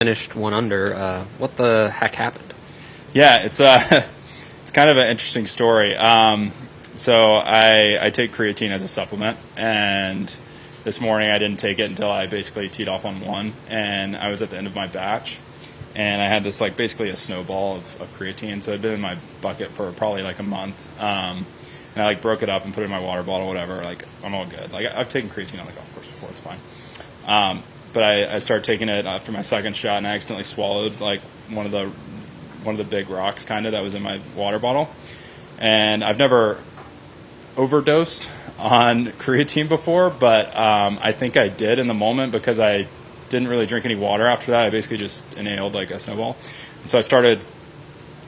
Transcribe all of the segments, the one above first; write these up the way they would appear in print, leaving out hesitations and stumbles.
Finished 1 under. What the heck happened? Yeah, it's it's kind of an interesting story. So I take creatine as a supplement, and this morning I didn't take it until I basically teed off on 1, and I was at the end of my batch, and I had this like basically a snowball of creatine. So it'd been in my bucket for probably like a month, and I like broke it up and put it in my water bottle, whatever. Like I'm all good. Like I've taken creatine on the golf course before, it's fine. But I started taking it after my second shot, and I accidentally swallowed like one of the big rocks kind of that was in my water bottle. And I've never overdosed on creatine before, but I think I did in the moment because I didn't really drink any water after that. I basically just inhaled like a snowball. And so I started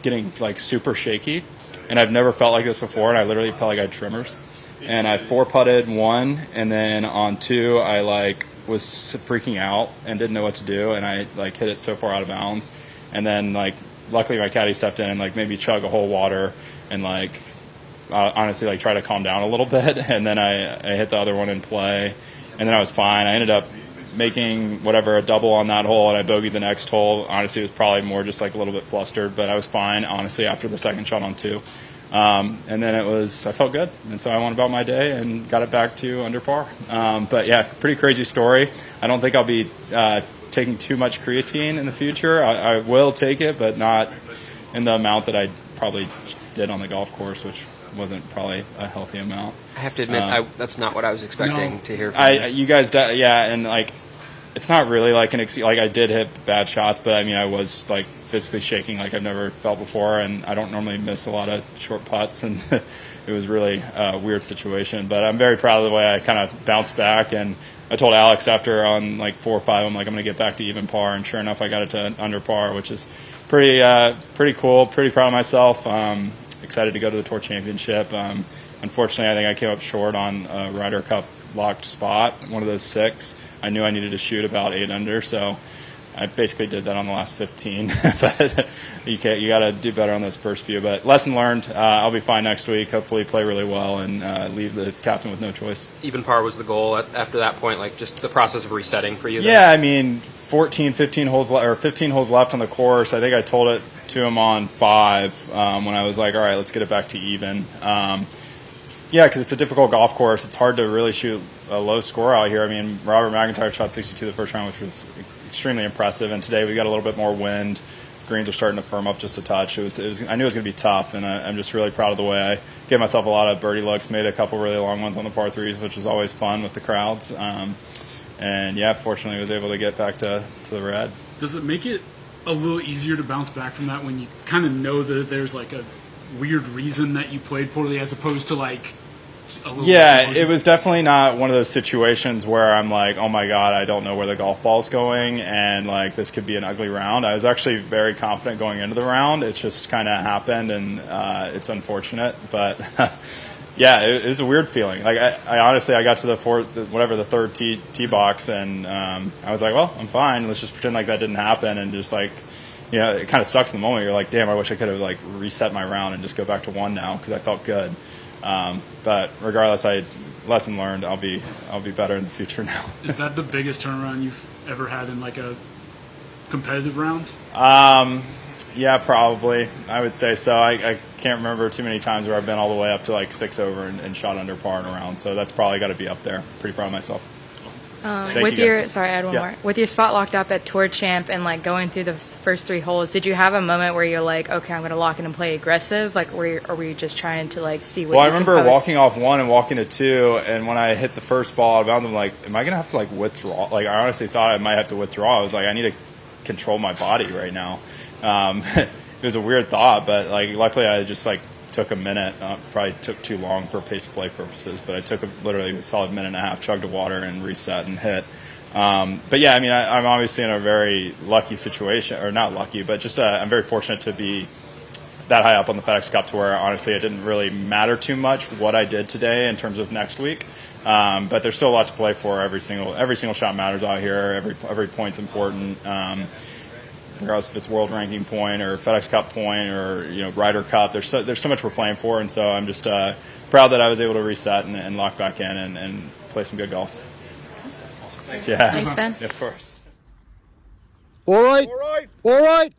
getting like super shaky, and I've never felt like this before, and I literally felt like I had tremors. And I 4-putted 1, and then on 2 I like was freaking out and didn't know what to do, and I like hit it so far out of bounds, and then like luckily my caddy stepped in and like made me chug a whole water and like honestly like try to calm down a little bit, and then I hit the other one in play, and then I was fine. I ended up making a double on that hole, and I bogeyed the next hole. Honestly, it was probably more just like a little bit flustered, but I was fine honestly after the second shot on 2. And then I felt good. And so I went about my day and got it back to under par. But yeah, pretty crazy story. I don't think I'll be taking too much creatine in the future. I will take it, but not in the amount that I probably did on the golf course, which wasn't probably a healthy amount. I have to admit, that's not what I was expecting to hear from you. You guys, yeah, and like, it's not really like like I did hit bad shots, but I mean, I was like physically shaking like I've never felt before, and I don't normally miss a lot of short putts, and it was really a weird situation. But I'm very proud of the way I kind of bounced back, and I told Alex after on like 4 or 5, I'm like, I'm going to get back to even par, and sure enough, I got it to under par, which is pretty cool. Pretty proud of myself. Excited to go to the Tour Championship. Unfortunately, I think I came up short on a Ryder Cup locked spot, one of those 6. I knew I needed to shoot about 8 under, so I basically did that on the last 15. But you got to do better on those first few. But lesson learned. I'll be fine next week. Hopefully, play really well and leave the captain with no choice. Even par was the goal after that point, like just the process of resetting for you. Yeah, I mean, 15 holes left on the course. I think I told it to him on 5 when I was like, all right, let's get it back to even. Yeah, because it's a difficult golf course. It's hard to really shoot a low score out here. I mean, Robert McIntyre shot 62 the first round, which was extremely impressive. And today we got a little bit more wind. Greens are starting to firm up just a touch. I knew it was going to be tough, and I'm just really proud of the way I gave myself a lot of birdie looks, made a couple really long ones on the par 3s, which is always fun with the crowds. And yeah, fortunately, I was able to get back to the red. Does it make it a little easier to bounce back from that when you kind of know that there's like a weird reason that you played poorly as opposed to like yeah, it was definitely not one of those situations where I'm like, oh my God, I don't know where the golf ball's going and like this could be an ugly round. I was actually very confident going into the round. It just kind of happened, and it's unfortunate, but yeah, it was a weird feeling. Like I honestly, I got to the third tee box, and I was like, well, I'm fine. Let's just pretend like that didn't happen, and just like, you know, it kind of sucks in the moment. You're like, damn, I wish I could have like reset my round and just go back to 1 now because I felt good. But regardless, lesson learned. I'll be better in the future now. Is that the biggest turnaround you've ever had in like a competitive round? Yeah, probably. I would say so. I can't remember too many times where I've been all the way up to like 6 over and shot under par in a round. So that's probably got to be up there. Pretty proud of myself. I had one more. With your spot locked up at Tour Champ and like going through the first 3 holes, did you have a moment where you're like, okay, I'm going to lock in and play aggressive? Like, or were you just trying to like see what? Well, I remember walking off 1 and walking to 2, and when I hit the first ball out of bounds, I'm like, am I going to have to like withdraw? Like, I honestly thought I might have to withdraw. I was like, I need to control my body right now. It was a weird thought, but like, luckily I just like took a minute. Probably took too long for pace of play purposes, but I took literally a solid minute and a half, chugged a water and reset and hit. But yeah, I mean, I'm obviously in a very lucky situation, or not lucky, but just I'm very fortunate to be that high up on the FedEx Cup to where honestly it didn't really matter too much what I did today in terms of next week. But there's still a lot to play for. Every single shot matters out here. Every point's important. Regardless if it's world ranking point or FedEx Cup point or Ryder Cup, there's so much we're playing for, and so I'm just proud that I was able to reset and lock back in and play some good golf. Yeah. Thanks, Ben. Of course. All right. All right. All right.